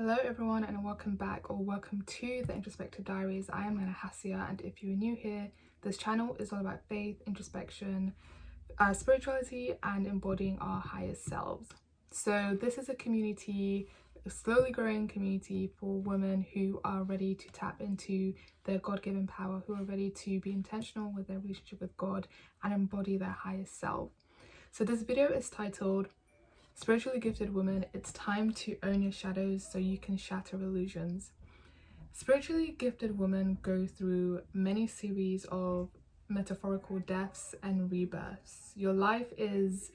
Hello everyone and welcome back or welcome to the Introspective Diaries. I am Nana Hassia, and if you are new here, this channel is all about faith, introspection, spirituality and embodying our highest selves. So this is a community, a slowly growing community for women who are ready to tap into their God-given power, who are ready to be intentional with their relationship with God and embody their highest self. So this video is titled Spiritually Gifted Woman, it's time to own your shadows so you can shatter illusions. Spiritually gifted women go through many series of metaphorical deaths and rebirths. Your life is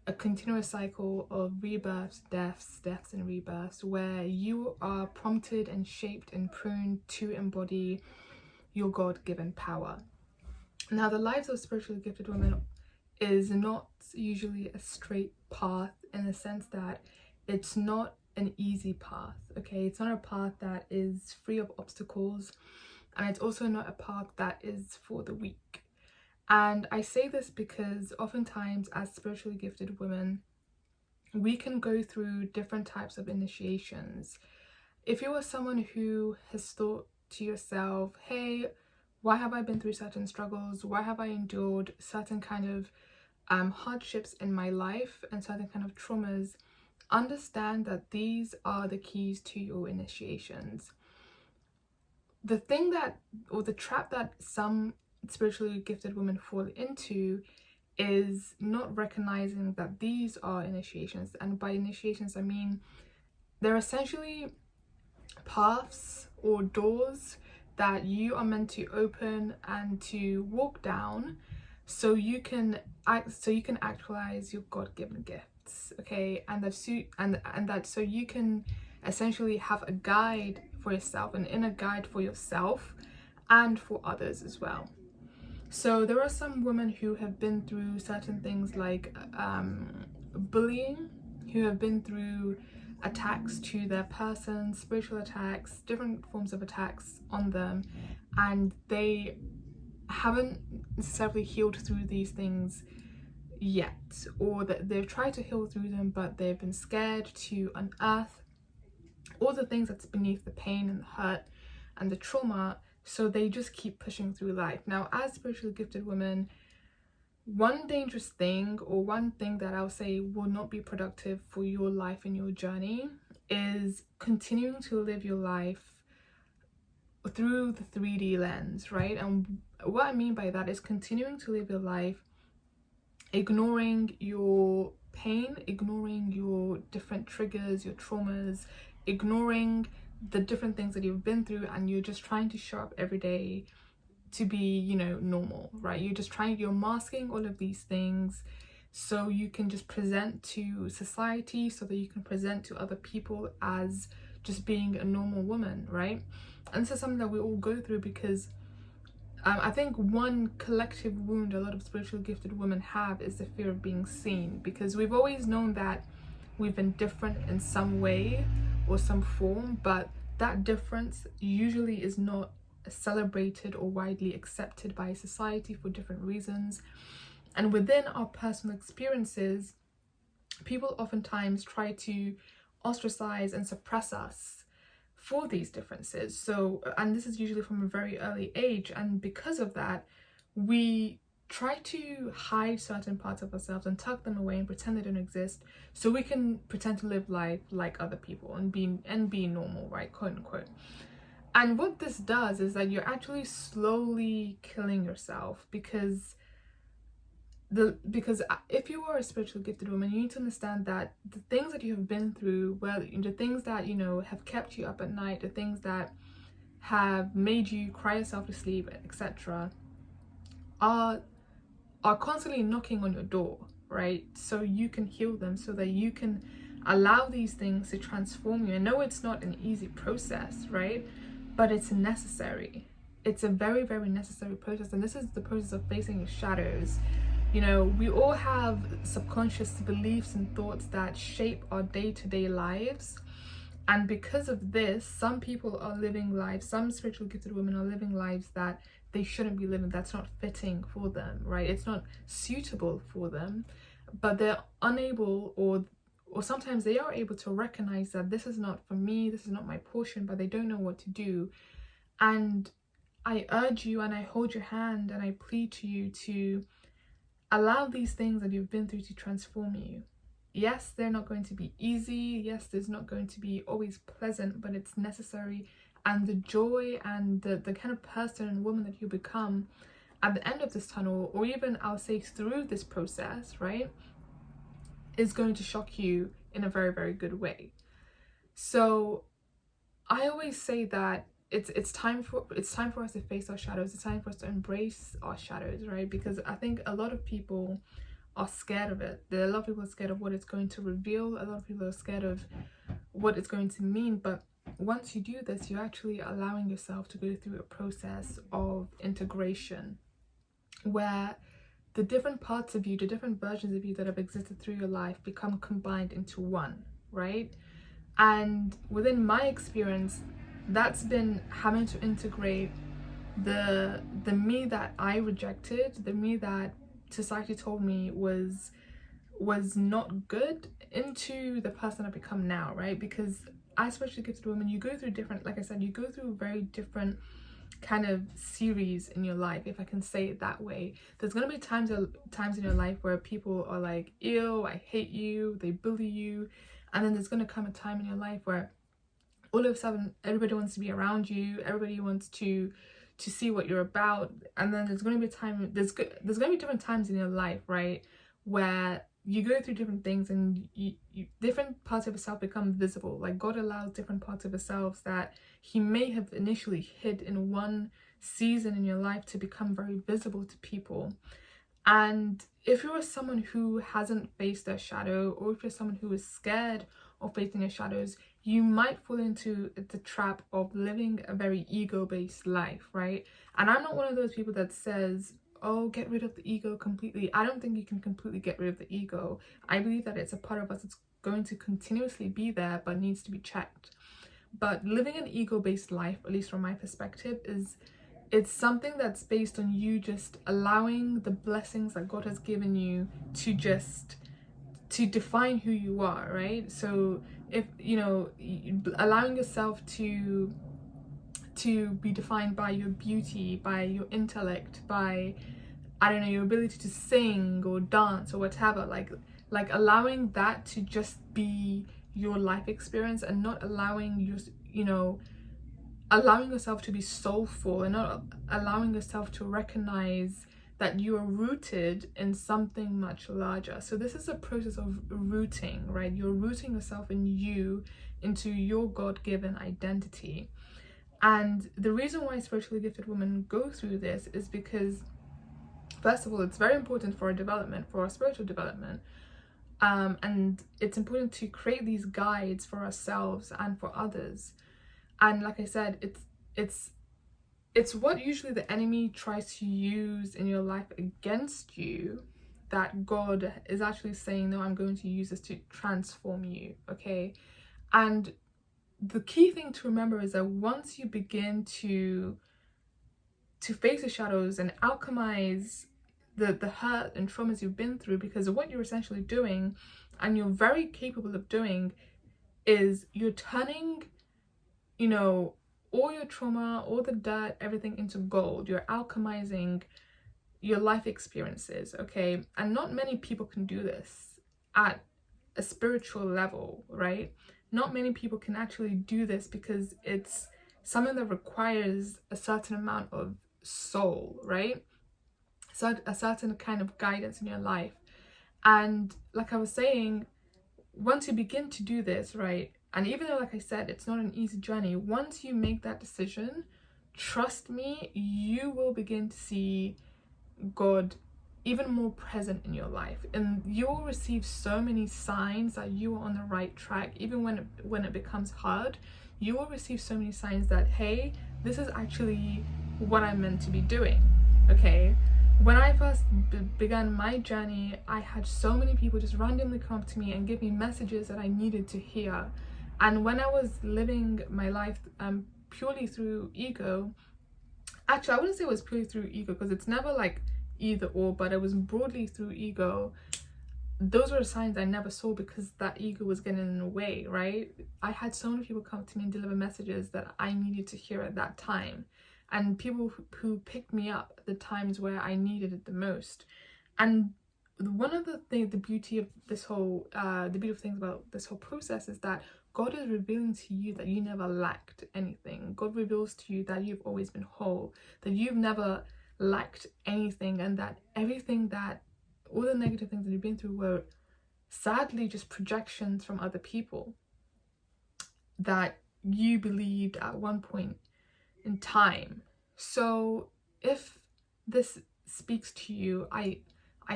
a continuous cycle of rebirths, deaths and rebirths, where you are prompted and shaped and pruned to embody your God-given power. Now, the lives of spiritually gifted women is not usually a straight path, in the sense that it's not an easy path. Okay, it's not a path that is free of obstacles, and it's also not a path that is for the weak. And I say this because oftentimes as spiritually gifted women, we can go through different types of initiations. If you are someone who has thought to yourself, hey, why have I been through certain struggles? Why have I endured certain kind of hardships in my life and certain kind of traumas? Understand that these are the keys to your initiations. The thing that, or the trap that some spiritually gifted women fall into, is not recognizing that these are initiations. And by initiations, I mean they're essentially paths or doors that you are meant to open and to walk down so you can actualize your God-given gifts, okay? And that so you can essentially have a guide for yourself, an inner guide for yourself and for others as well. So there are some women who have been through certain things like bullying, who have been through attacks to their person, spiritual attacks, different forms of attacks on them, and they haven't necessarily healed through these things yet, or that they've tried to heal through them but they've been scared to unearth all the things that's beneath the pain and the hurt and the trauma, so they just keep pushing through life. Now, as spiritually gifted women, one dangerous thing, or one thing that I'll say will not be productive for your life and your journey, is continuing to live your life through the 3D lens, right? And what I mean by that is continuing to live your life ignoring your pain, ignoring your different triggers, your traumas, ignoring the different things that you've been through, and you're just trying to show up every day to be, you know, normal, right? You're masking all of these things so you can just present to society, so that you can present to other people as just being a normal woman, right? And this is something that we all go through, because I think one collective wound a lot of spiritually gifted women have is the fear of being seen, because we've always known that we've been different in some way or some form, but that difference usually is not celebrated or widely accepted by society for different reasons. And within our personal experiences, people oftentimes try to ostracize and suppress us for these differences. So, and this is usually from a very early age, and because of that, we try to hide certain parts of ourselves and tuck them away and pretend they don't exist, so we can pretend to live life like other people and be normal, right, quote unquote. And what this does is that you're actually slowly killing yourself, because if you are a spiritually gifted woman, you need to understand that the things that you have been through, well, the things that, you know, have kept you up at night, the things that have made you cry yourself to sleep, etc., are constantly knocking on your door, right? So you can heal them, so that you can allow these things to transform you. I know it's not an easy process, right? But it's necessary. It's a very, very necessary process, and this is the process of facing your shadows. You know, we all have subconscious beliefs and thoughts that shape our day-to-day lives. And because of this, some people are living lives, some spiritually gifted women are living lives that they shouldn't be living, that's not fitting for them, right? It's not suitable for them, but they're unable, or sometimes they are able to recognize that this is not for me, this is not my portion, but they don't know what to do. And I urge you and I hold your hand and I plead to you to allow these things that you've been through to transform you. Yes, they're not going to be easy. Yes, there's not going to be always pleasant, but it's necessary. And the joy and the kind of person and woman that you become at the end of this tunnel, or even I'll say through this process, right, is going to shock you in a very, very good way. So I always say that it's time for us to face our shadows. It's time for us to embrace our shadows, right? Because I think a lot of people are scared of it. A lot of people are scared of what it's going to reveal. A lot of people are scared of what it's going to mean. But once you do this, you're actually allowing yourself to go through a process of integration where the different parts of you, the different versions of you that have existed through your life become combined into one, right? And within my experience, that's been having to integrate the me that I rejected, the me that society told me was not good, into the person I've become now, right? Because as especially gifted women, you go through different, like I said, you go through very different kind of series in your life, if I can say it that way. There's gonna be times in your life where people are like, ew, I hate you, they bully you. And then there's gonna come a time in your life where all of a sudden everybody wants to be around you, everybody wants to see what you're about. And then there's gonna be there's gonna be different times in your life, right, where you go through different things and you different parts of yourself become visible. Like God allows different parts of yourselves that he may have initially hid in one season in your life to become very visible to people. And if you're someone who hasn't faced their shadow, or if you're someone who is scared of facing your shadows, you might fall into the trap of living a very ego-based life, right? And I'm not one of those people that says, oh, get rid of the ego completely. I don't think you can completely get rid of the ego. I believe that it's a part of us that's going to continuously be there, but needs to be checked. But living an ego-based life, at least from my perspective, it's something that's based on you just allowing the blessings that God has given you to define who you are, right? So if allowing yourself to be defined by your beauty, by your intellect, by, I don't know, your ability to sing or dance or whatever, like allowing that to just be your life experience, and not allowing allowing yourself to be soulful, and not allowing yourself to recognize that you are rooted in something much larger. So this is a process of rooting, right? You're rooting yourself in you, into your God-given identity. And the reason why spiritually gifted women go through this is because, first of all, it's very important for our development, for our spiritual development. And it's important to create these guides for ourselves and for others. And like I said, it's what usually the enemy tries to use in your life against you, that God is actually saying, no, I'm going to use this to transform you, okay? And the key thing to remember is that once you begin to face the shadows and alchemize the hurt and traumas you've been through, because what you're essentially doing, and you're very capable of doing, is you're turning, all your trauma, all the dirt, everything into gold. You're alchemizing your life experiences, okay? And not many people can do this at a spiritual level, right? Not many people can actually do this because it's something that requires a certain amount of soul, right? So a certain kind of guidance in your life. And like I was saying, once you begin to do this, right, and even though, like I said, it's not an easy journey, once you make that decision, trust me, you will begin to see God even more present in your life, and you will receive so many signs that you are on the right track. Even when it becomes hard, you will receive so many signs that, hey, this is actually what I'm meant to be doing, okay? When I first began my journey, I had so many people just randomly come up to me and give me messages that I needed to hear. And when I was living my life purely through ego, actually I wouldn't say it was purely through ego, because it's never like either or, but it was broadly through ego. those were signs I never saw because that ego was getting in the way, right? I had so many people come to me and deliver messages that I needed to hear at that time, and people who picked me up at the times where I needed it the most. And one of the things, the beautiful things about this whole process is that God is revealing to you that you never lacked anything. God reveals to you that you've always been whole, that you've never lacked anything, and that all the negative things that you've been through were sadly just projections from other people that you believed at one point in time. So if this speaks to you, I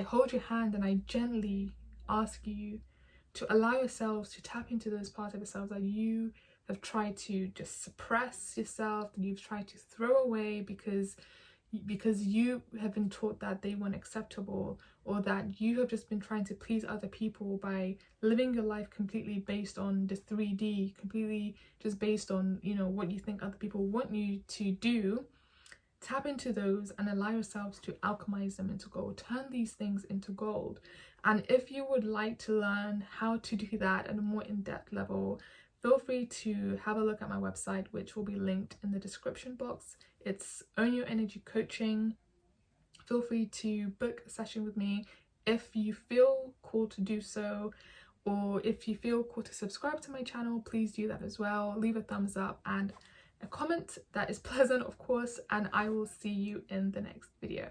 hold your hand and I gently ask you to allow yourselves to tap into those parts of yourselves that you have tried to just suppress yourself, that you've tried to throw away because you have been taught that they weren't acceptable, or that you have just been trying to please other people by living your life completely based on the 3D, completely just based on, you know, what you think other people want you to do. Tap into those and allow yourselves to alchemize them into gold. Turn these things into gold. And if you would like to learn how to do that at a more in-depth level, feel free to have a look at my website, which will be linked in the description box. It's Own Your Energy Coaching. Feel free to book a session with me if you feel called to do so, or if you feel called to subscribe to my channel, please do that as well. Leave a thumbs up and a comment that is pleasant, of course, and I will see you in the next video.